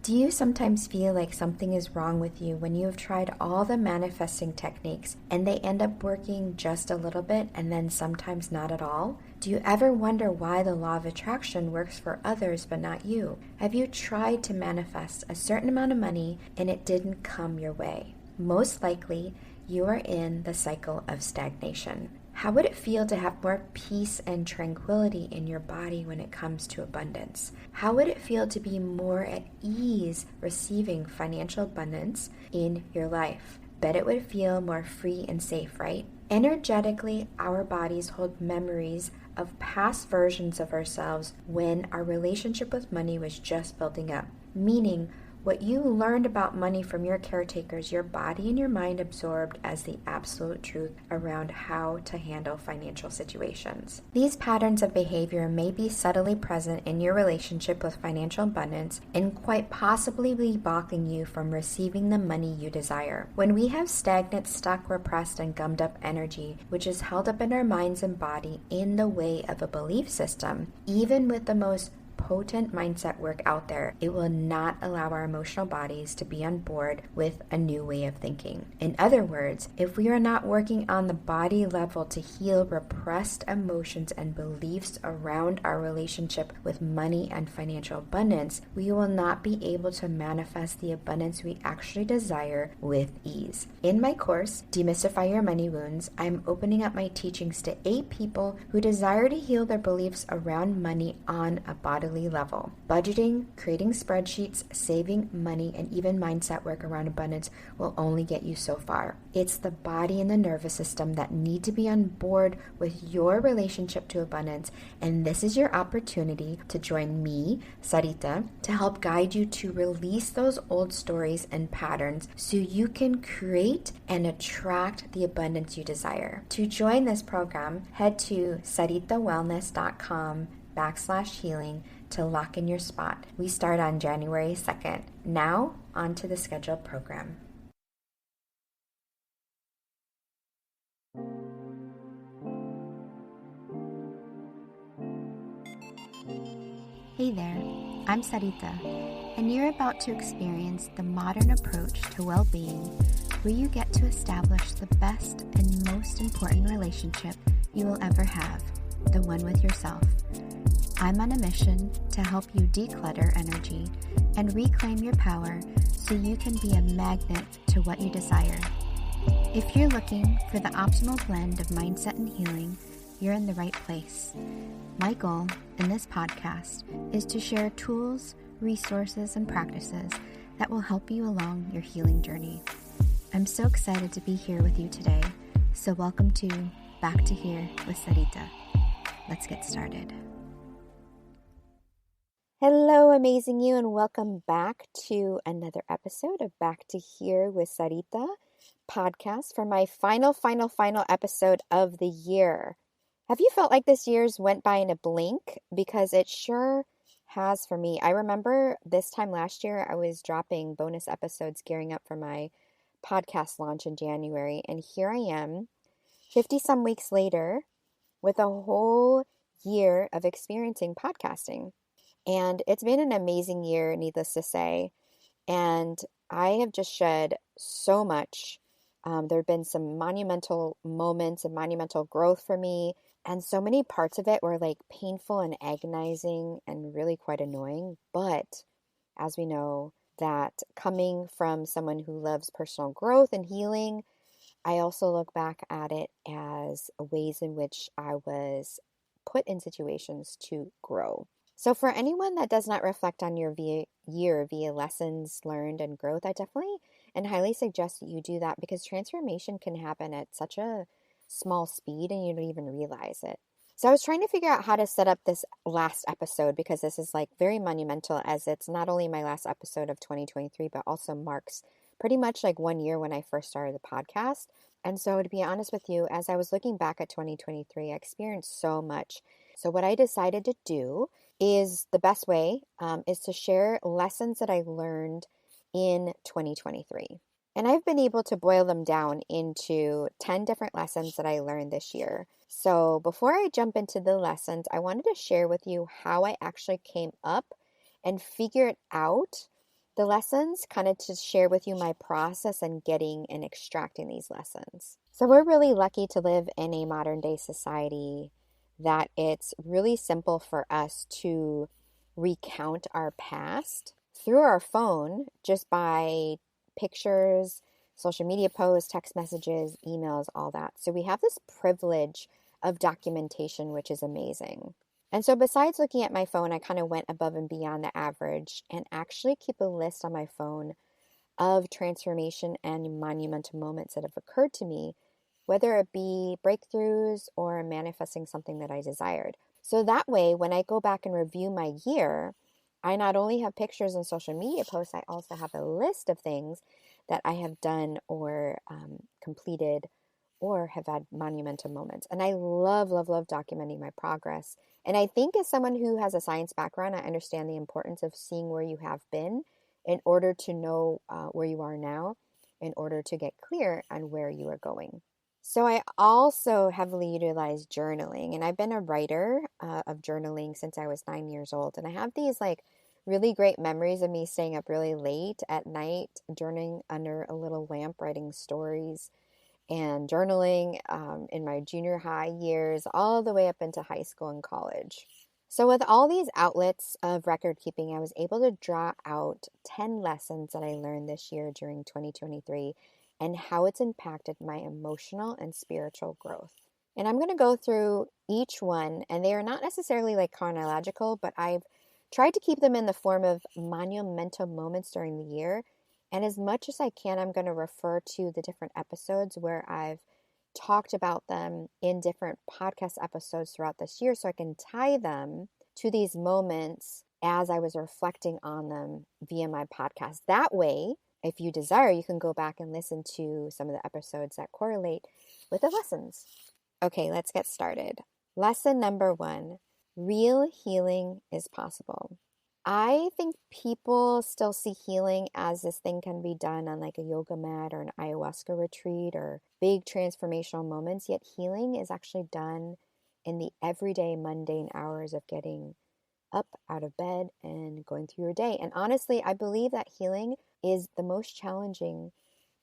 Do you sometimes feel like something is wrong with you when you have tried all the manifesting techniques and they end up working just a little bit and then sometimes not at all? Do you ever wonder why the law of attraction works for others but not you? Have you tried to manifest a certain amount of money and it didn't come your way? Most likely, you are in the cycle of stagnation. How would it feel to have more peace and tranquility in your body when it comes to abundance? How would it feel to be more at ease receiving financial abundance in your life? Bet it would feel more free and safe, right? Energetically, our bodies hold memories of past versions of ourselves when our relationship with money was just building up, meaning what you learned about money from your caretakers, your body and your mind absorbed as the absolute truth around how to handle financial situations. These patterns of behavior may be subtly present in your relationship with financial abundance and quite possibly be blocking you from receiving the money you desire. When we have stagnant, stuck, repressed, and gummed up energy, which is held up in our minds and body in the way of a belief system, even with the most potent mindset work out there, it will not allow our emotional bodies to be on board with a new way of thinking. In other words, if we are not working on the body level to heal repressed emotions and beliefs around our relationship with money and financial abundance, we will not be able to manifest the abundance we actually desire with ease. In my course, Demystify Your Money Wounds, I'm opening up my teachings to 8 people who desire to heal their beliefs around money on a bodily level. Budgeting, creating spreadsheets, saving money, and even mindset work around abundance will only get you so far. It's the body and the nervous system that need to be on board with your relationship to abundance, and this is your opportunity to join me, Sarita, to help guide you to release those old stories and patterns so you can create and attract the abundance you desire. To join this program, head to saritawellness.com/healing to lock in your spot. We start on January 2nd. Now, on to the scheduled program. Hey there, I'm Sarita, and you're about to experience the modern approach to well-being where you get to establish the best and most important relationship you will ever have, the one with yourself. I'm on a mission to help you declutter energy and reclaim your power so you can be a magnet to what you desire. If you're looking for the optimal blend of mindset and healing, you're in the right place. My goal in this podcast is to share tools, resources, and practices that will help you along your healing journey. I'm so excited to be here with you today, so welcome to Back to Here with Sarita. Let's get started. Hello, amazing you, and welcome back to another episode of Back to Here with Sarita podcast for my final episode of the year. Have you felt like this year's went by in a blink? Because it sure has for me. I remember this time last year, I was dropping bonus episodes gearing up for my podcast launch in January, and here I am, 50 some weeks later, with a whole year of experiencing podcasting. And it's been an amazing year, needless to say. And I have just shed so much. There have been some monumental moments and monumental growth for me. And so many parts of it were like painful and agonizing and really quite annoying. But as we know, that coming from someone who loves personal growth and healing, I also look back at it as ways in which I was put in situations to grow. So for anyone that does not reflect on your year via lessons learned and growth, I definitely and highly suggest that you do that because transformation can happen at such a small speed and you don't even realize it. So I was trying to figure out how to set up this last episode because this is like very monumental as it's not only my last episode of 2023, but also marks pretty much like 1 year when I first started the podcast. And so to be honest with you, as I was looking back at 2023, I experienced so much. So what I decided to do is the best way is to share lessons that I learned in 2023. And I've been able to boil them down into 10 different lessons that I learned this year. So before I jump into the lessons, I wanted to share with you how I actually came up and figured out The lessons, kind of to share with you my process and getting and extracting these lessons. So we're really lucky to live in a modern day society that it's really simple for us to recount our past through our phone just by pictures, social media posts, text messages, emails, all that. So we have this privilege of documentation, which is amazing. And so besides looking at my phone, I kind of went above and beyond the average and actually keep a list on my phone of transformation and monumental moments that have occurred to me, whether it be breakthroughs or manifesting something that I desired. So that way, when I go back and review my year, I not only have pictures and social media posts, I also have a list of things that I have done or completed or have had monumental moments. And I love, love, love documenting my progress. And I think as someone who has a science background, I understand the importance of seeing where you have been in order to know where you are now, in order to get clear on where you are going. So I also heavily utilize journaling, and I've been a writer of journaling since I was 9 years old. And I have these like really great memories of me staying up really late at night, journaling under a little lamp, writing stories and journaling in my junior high years, all the way up into high school and college. So with all these outlets of record keeping, I was able to draw out 10 lessons that I learned this year during 2023 and how it's impacted my emotional and spiritual growth. And I'm going to go through each one, and they are not necessarily like chronological, but I've tried to keep them in the form of monumental moments during the year. And as much as I can, I'm going to refer to the different episodes where I've talked about them in different podcast episodes throughout this year so I can tie them to these moments as I was reflecting on them via my podcast. That way, if you desire, you can go back and listen to some of the episodes that correlate with the lessons. Okay, let's get started. Lesson number 1, real healing is possible. I think people still see healing as this thing can be done on like a yoga mat or an ayahuasca retreat or big transformational moments, yet healing is actually done in the everyday mundane hours of getting up out of bed and going through your day. And honestly, I believe that healing is the most challenging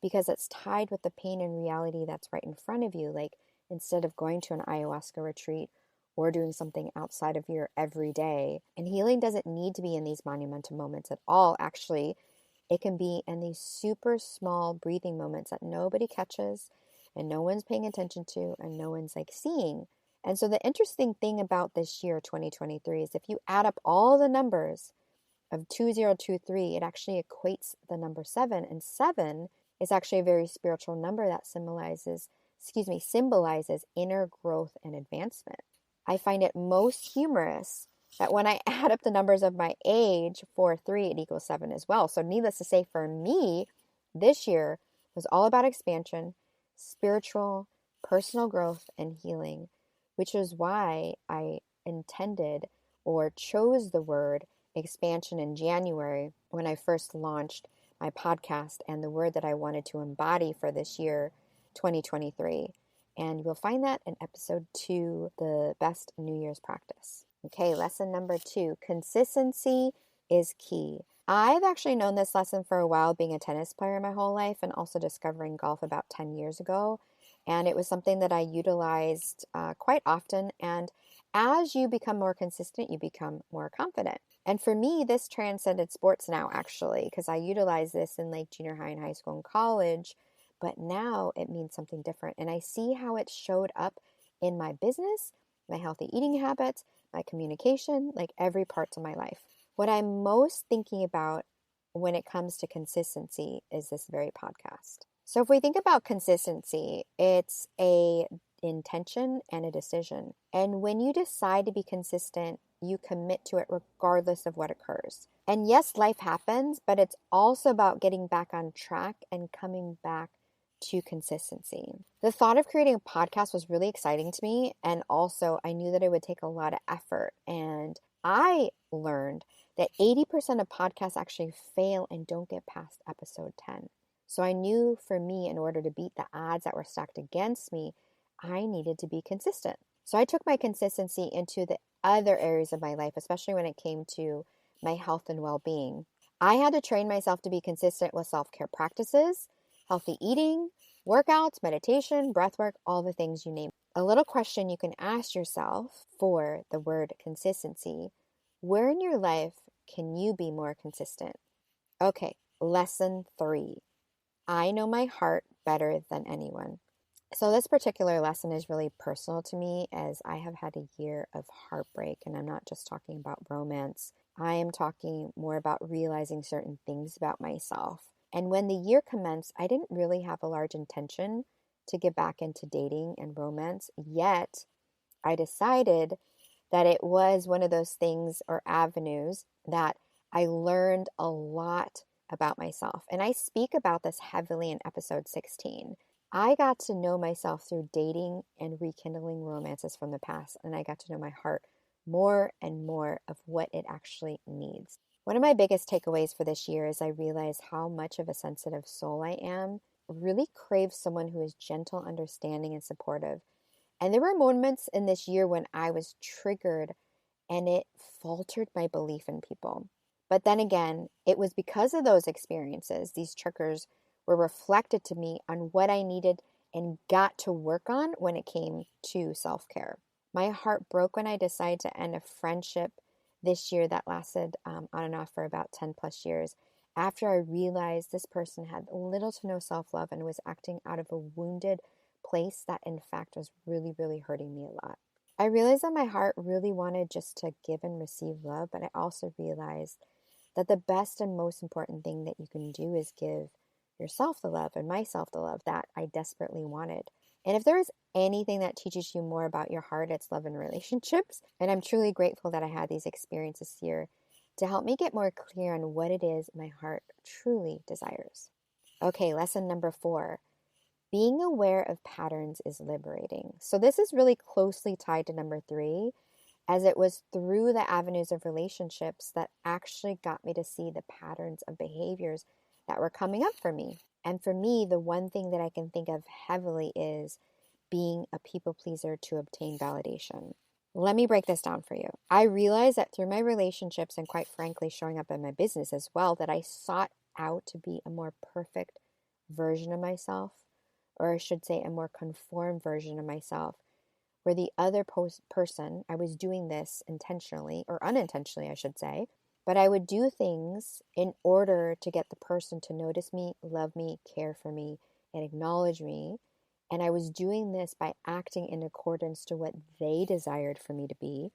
because it's tied with the pain and reality that's right in front of you. Like instead of going to an ayahuasca retreat or doing something outside of your everyday. And healing doesn't need to be in these monumental moments at all. Actually, it can be in these super small breathing moments that nobody catches and no one's paying attention to and no one's like seeing. And so the interesting thing about this year, 2023, is if you add up all the numbers of 2023, it actually equates the number 7. And 7 is actually a very spiritual number that symbolizes inner growth and advancement. I find it most humorous that when I add up the numbers of my age, 4, 3, it equals 7 as well. So needless to say, for me, this year was all about expansion, spiritual, personal growth, and healing, which is why I intended or chose the word expansion in January when I first launched my podcast and the word that I wanted to embody for this year, 2023. And you'll find that in episode 2, the best New Year's practice. Okay, lesson number 2, consistency is key. I've actually known this lesson for a while, being a tennis player my whole life and also discovering golf about 10 years ago. And it was something that I utilized quite often. And as you become more consistent, you become more confident. And for me, this transcended sports now, actually, because I utilize this in like junior high and high school and college. But now it means something different. And I see how it showed up in my business, my healthy eating habits, my communication, like every part of my life. What I'm most thinking about when it comes to consistency is this very podcast. So if we think about consistency, it's a intention and a decision. And when you decide to be consistent, you commit to it regardless of what occurs. And yes, life happens, but it's also about getting back on track and coming back to consistency. The thought of creating a podcast was really exciting to me. And also I knew that it would take a lot of effort. And I learned that 80% of podcasts actually fail and don't get past episode 10. So I knew for me, in order to beat the odds that were stacked against me, I needed to be consistent. So I took my consistency into the other areas of my life, especially when it came to my health and well-being. I had to train myself to be consistent with self-care practices, healthy eating, workouts, meditation, breathwork, all the things you name. A little question you can ask yourself for the word consistency: where in your life can you be more consistent? Okay, lesson 3. I know my heart better than anyone. So this particular lesson is really personal to me, as I have had a year of heartbreak, and I'm not just talking about romance. I am talking more about realizing certain things about myself. And when the year commenced, I didn't really have a large intention to get back into dating and romance, yet I decided that it was one of those things or avenues that I learned a lot about myself. And I speak about this heavily in episode 16. I got to know myself through dating and rekindling romances from the past, and I got to know my heart more and more of what it actually needs. One of my biggest takeaways for this year is I realized how much of a sensitive soul I am. Really crave someone who is gentle, understanding, and supportive. And there were moments in this year when I was triggered and it faltered my belief in people. But then again, it was because of those experiences, these triggers were reflected to me on what I needed and got to work on when it came to self-care. My heart broke when I decided to end a friendship this year that lasted on and off for about 10 plus years, after I realized this person had little to no self-love and was acting out of a wounded place that in fact was really, really hurting me a lot. I realized that my heart really wanted just to give and receive love, but I also realized that the best and most important thing that you can do is give yourself the love and myself the love that I desperately wanted. And if there is anything that teaches you more about your heart, it's love and relationships. And I'm truly grateful that I had these experiences here to help me get more clear on what it is my heart truly desires. Okay, lesson number 4. Being aware of patterns is liberating. So this is really closely tied to number 3, as it was through the avenues of relationships that actually got me to see the patterns of behaviors that were coming up for me. And for me, the one thing that I can think of heavily is being a people pleaser to obtain validation. Let me break this down for you. I realized that through my relationships and quite frankly showing up in my business as well, that I sought out to be a more perfect version of myself, or I should say a more conformed version of myself, where the other person, I was doing this intentionally or unintentionally, I should say, but I would do things in order to get the person to notice me, love me, care for me, and acknowledge me. And I was doing this by acting in accordance to what they desired for me to be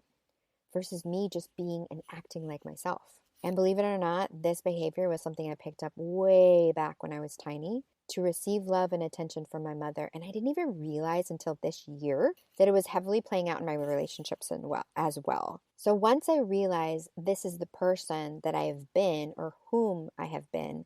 versus me just being and acting like myself. And believe it or not, this behavior was something I picked up way back when I was tiny to receive love and attention from my mother. And I didn't even realize until this year that it was heavily playing out in my relationships as well. So once I realized this is the person that I have been or whom I have been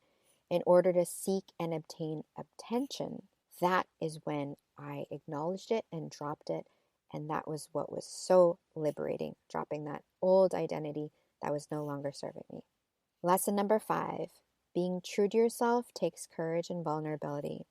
in order to seek and obtain attention, that is when I acknowledged it and dropped it. And that was what was so liberating, dropping that old identity that was no longer serving me. Lesson number 5. Being true to yourself takes courage and vulnerability.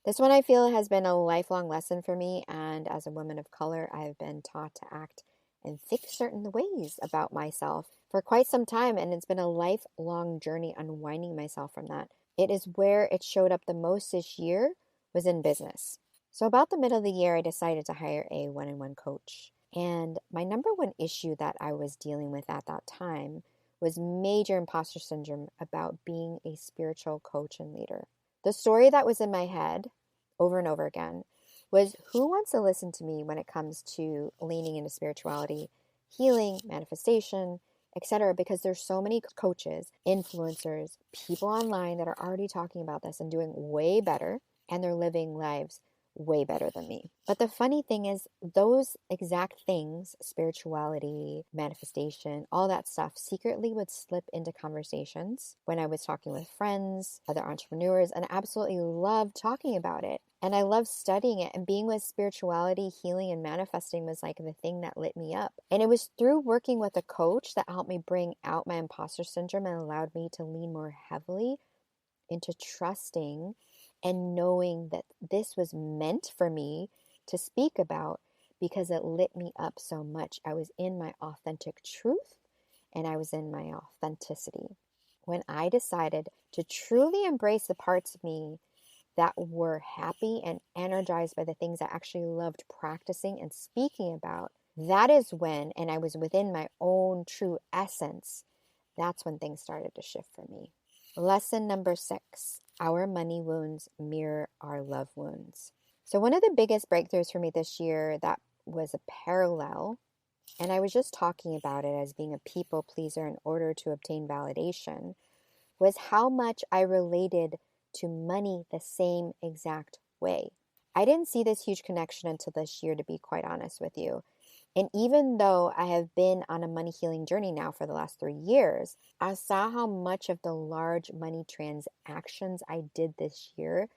This one I feel has been a lifelong lesson for me, and as a woman of color, I have been taught to act and think certain ways about myself for quite some time, and it's been a lifelong journey unwinding myself from that. It is where it showed up the most this year was in business. So about the middle of the year, I decided to hire a one-on-one coach. And my number one issue that I was dealing with at that time was major imposter syndrome about being a spiritual coach and leader. The story that was in my head over and over again was, who wants to listen to me when it comes to leaning into spirituality, healing, manifestation, etc.? Because there's so many coaches, influencers, people online that are already talking about this and doing way better, and they're living lives way better than me. But the funny thing is, those exact things, spirituality, manifestation, all that stuff, secretly would slip into conversations when I was talking with friends, other entrepreneurs, and I absolutely loved talking about it. And I loved studying it, and being with spirituality, healing, and manifesting was like the thing that lit me up. And it was through working with a coach that helped me bring out my imposter syndrome and allowed me to lean more heavily into trusting and knowing that this was meant for me to speak about, because it lit me up so much. I was in my authentic truth and I was in my authenticity. when I decided to truly embrace the parts of me that were happy and energized by the things I actually loved practicing and speaking about. That is when, and I was within my own true essence, that's when things started to shift for me. Lesson number 6, our money wounds mirror our love wounds. So one of the biggest breakthroughs for me this year that was a parallel, and I was just talking about it as being a people pleaser in order to obtain validation, was how much I related to money the same exact way. I didn't see this huge connection until this year, to be quite honest with you. And even though I have been on a money healing journey now for the last 3 years, I saw how much of the large money transactions I did this year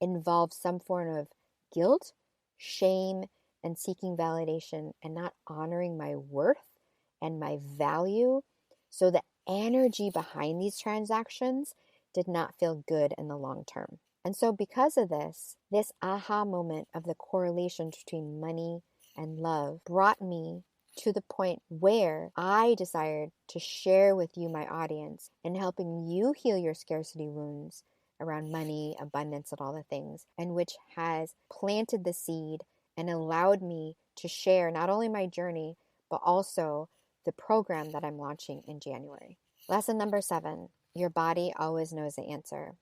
involved some form of guilt, shame, and seeking validation and not honoring my worth and my value. So the energy behind these transactions did not feel good in the long term. And so because of this aha moment of the correlation between money and love brought me to the point where I desired to share with you, my audience, in helping you heal your scarcity wounds around money, abundance, and all the things, and which has planted the seed and allowed me to share not only my journey, but also the program that I'm launching in January. Lesson number 7, your body always knows the answer.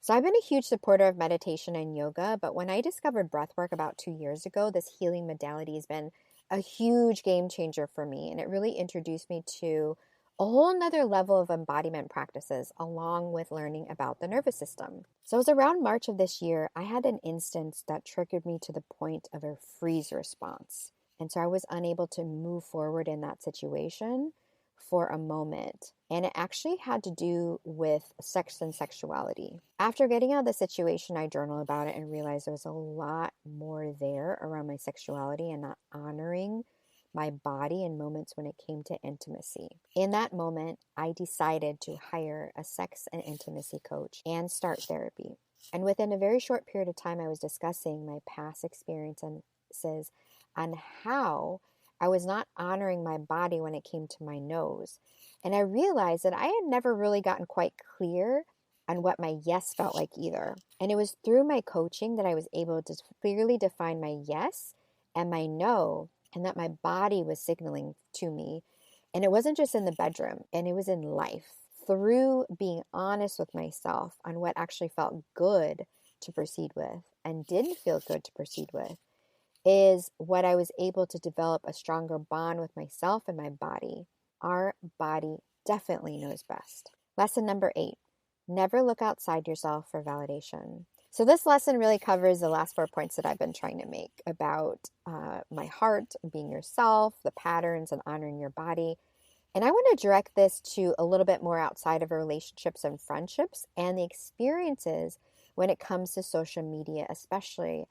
So I've been a huge supporter of meditation and yoga, but when I discovered breathwork about 2 years ago, this healing modality has been a huge game changer for me. And it really introduced me to a whole nother level of embodiment practices along with learning about the nervous system. So it was around March of this year, I had an instance that triggered me to the point of a freeze response. And so I was unable to move forward in that situation for a moment. And it actually had to do with sex and sexuality. After getting out of the situation, I journaled about it and realized there was a lot more there around my sexuality and not honoring my body in moments when it came to intimacy. In that moment, I decided to hire a sex and intimacy coach and start therapy. And within a very short period of time, I was discussing my past experiences on how I was not honoring my body when it came to my nose. And I realized that I had never really gotten quite clear on what my yes felt like either. And it was through my coaching that I was able to clearly define my yes and my no, and that my body was signaling to me. And it wasn't just in the bedroom, and it was in life. Through being honest with myself on what actually felt good to proceed with and didn't feel good to proceed with, is what I was able to develop a stronger bond with myself and my body. Our body definitely knows best. Lesson number 8, never look outside yourself for validation. So this lesson really covers the last 4 points that I've been trying to make about my heart, being yourself, the patterns, and honoring your body. And I want to direct this to a little bit more outside of relationships and friendships and the experiences when it comes to social media, especially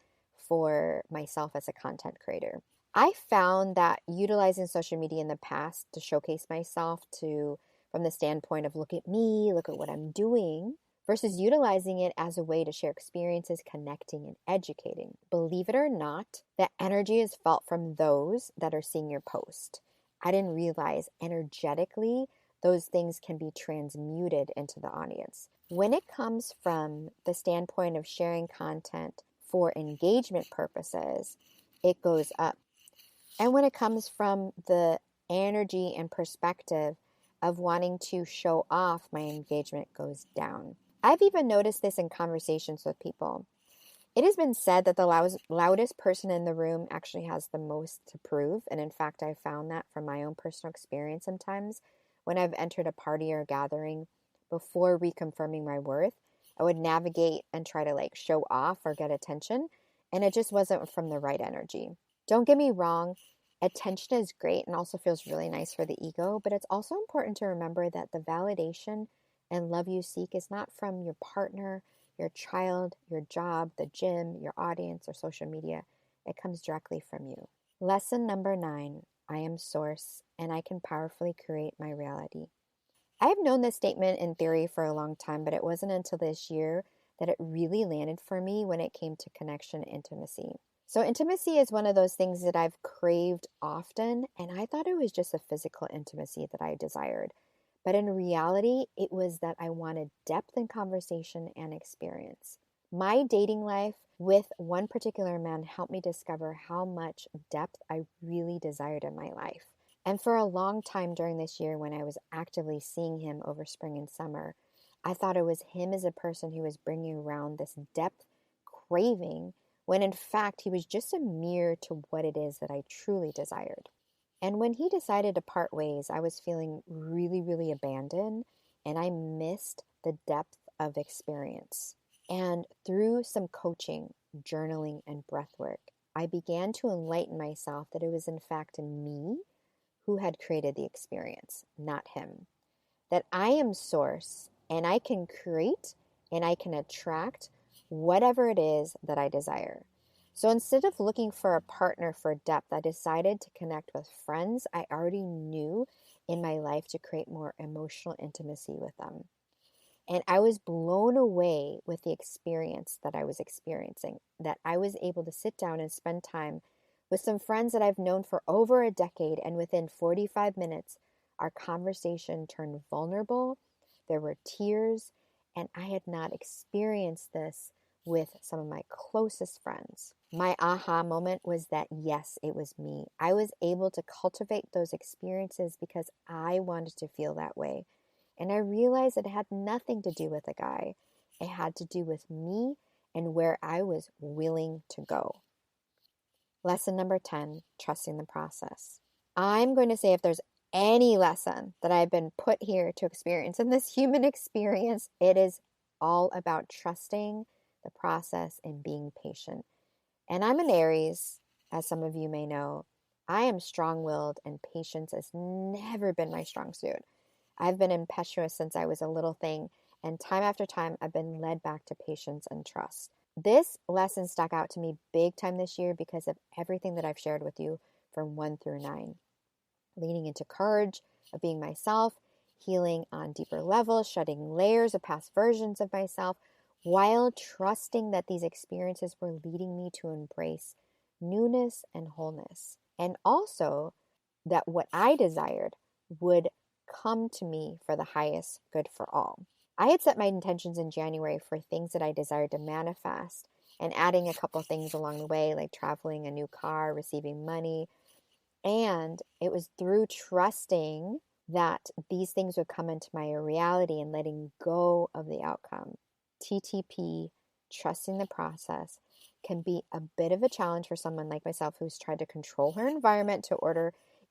for myself as a content creator. I found that utilizing social media in the past to showcase myself from the standpoint of look at me, look at what I'm doing, versus utilizing it as a way to share experiences, connecting, and educating. Believe it or not, that energy is felt from those that are seeing your post. I didn't realize energetically those things can be transmuted into the audience. When it comes from the standpoint of sharing content for engagement purposes, it goes up. And when it comes from the energy and perspective of wanting to show off, my engagement goes down. I've even noticed this in conversations with people. It has been said that the loudest person in the room actually has the most to prove. And in fact, I found that from my own personal experience sometimes when I've entered a party or gathering before reconfirming my worth. I would navigate and try to show off or get attention, and it just wasn't from the right energy. Don't get me wrong, attention is great and also feels really nice for the ego, but it's also important to remember that the validation and love you seek is not from your partner, your child, your job, the gym, your audience, or social media. It comes directly from you. Lesson number 9, I am source and I can powerfully create my reality. I have known this statement in theory for a long time, but it wasn't until this year that it really landed for me when it came to connection and intimacy. So intimacy is one of those things that I've craved often, and I thought it was just a physical intimacy that I desired. But in reality, it was that I wanted depth in conversation and experience. My dating life with one particular man helped me discover how much depth I really desired in my life. And for a long time during this year, when I was actively seeing him over spring and summer, I thought it was him as a person who was bringing around this depth craving, when in fact he was just a mirror to what it is that I truly desired. And when he decided to part ways, I was feeling really, really abandoned, and I missed the depth of experience. And through some coaching, journaling, and breath work, I began to enlighten myself that it was in fact me who had created the experience, not him. That I am source, and I can create and I can attract whatever it is that I desire. So instead of looking for a partner for depth, I decided to connect with friends I already knew in my life to create more emotional intimacy with them. And I was blown away with the experience that I was experiencing, that I was able to sit down and spend time with some friends that I've known for over a decade. And within 45 minutes, our conversation turned vulnerable. There were tears, and I had not experienced this with some of my closest friends. My aha moment was that, yes, it was me. I was able to cultivate those experiences because I wanted to feel that way. And I realized it had nothing to do with a guy. It had to do with me and where I was willing to go. Lesson number 10, trusting the process. I'm going to say if there's any lesson that I've been put here to experience in this human experience, it is all about trusting the process and being patient. And I'm an Aries, as some of you may know. I am strong-willed, and patience has never been my strong suit. I've been impetuous since I was a little thing, and time after time, I've been led back to patience and trust. This lesson stuck out to me big time this year because of everything that I've shared with you from 1 through 9. Leaning into courage of being myself, healing on deeper levels, shedding layers of past versions of myself, while trusting that these experiences were leading me to embrace newness and wholeness. And also that what I desired would come to me for the highest good for all. I had set my intentions in January for things that I desired to manifest, and adding a couple things along the way, like traveling, a new car, receiving money. And it was through trusting that these things would come into my reality and letting go of the outcome. TTP, trusting the process, can be a bit of a challenge for someone like myself who's tried to control her environment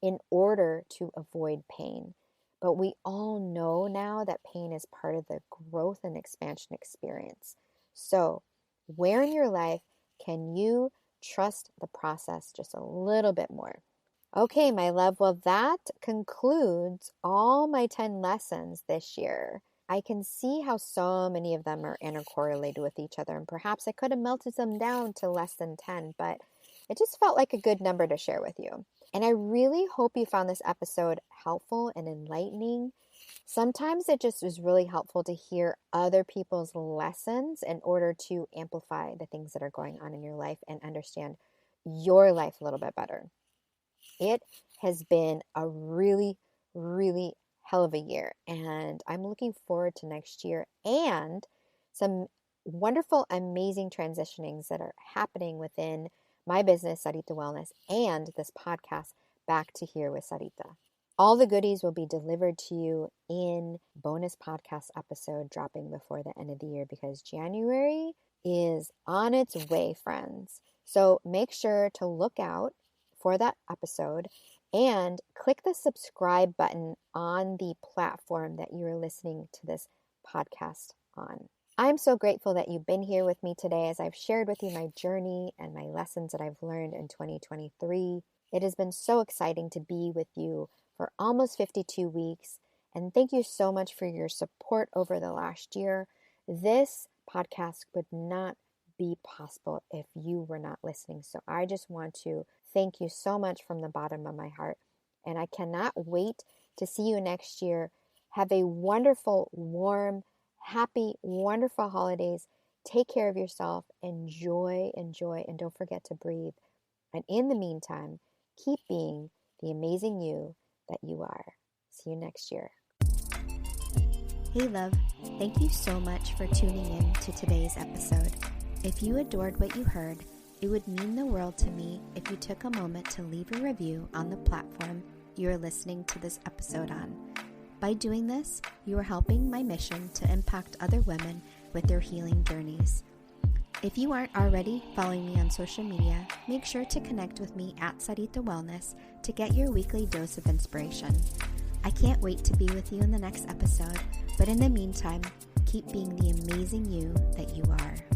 in order to avoid pain. But we all know now that pain is part of the growth and expansion experience. So, where in your life can you trust the process just a little bit more? Okay, my love, well, that concludes all my 10 lessons this year. I can see how so many of them are intercorrelated with each other, and perhaps I could have melted them down to less than 10, but it just felt like a good number to share with you. And I really hope you found this episode helpful and enlightening. Sometimes it just is really helpful to hear other people's lessons in order to amplify the things that are going on in your life and understand your life a little bit better. It has been a really, really hell of a year, and I'm looking forward to next year and some wonderful, amazing transitionings that are happening within my business, Sarita Wellness, and this podcast, Back to Here with Sarita. All the goodies will be delivered to you in bonus podcast episode dropping before the end of the year, because January is on its way, friends. So make sure to look out for that episode and click the subscribe button on the platform that you are listening to this podcast on. I'm so grateful that you've been here with me today as I've shared with you my journey and my lessons that I've learned in 2023. It has been so exciting to be with you for almost 52 weeks. And thank you so much for your support over the last year. This podcast would not be possible if you were not listening. So I just want to thank you so much from the bottom of my heart. And I cannot wait to see you next year. Have a wonderful, warm, happy, wonderful holidays. Take care of yourself. Enjoy, and don't forget to breathe. And in the meantime, keep being the amazing you that you are. See you next year. Hey love, thank you so much for tuning in to today's episode. If you adored what you heard, it would mean the world to me if you took a moment to leave a review on the platform you are listening to this episode on. By doing this, you are helping my mission to impact other women with their healing journeys. If you aren't already following me on social media, make sure to connect with me at Sarita Wellness to get your weekly dose of inspiration. I can't wait to be with you in the next episode, but in the meantime, keep being the amazing you that you are.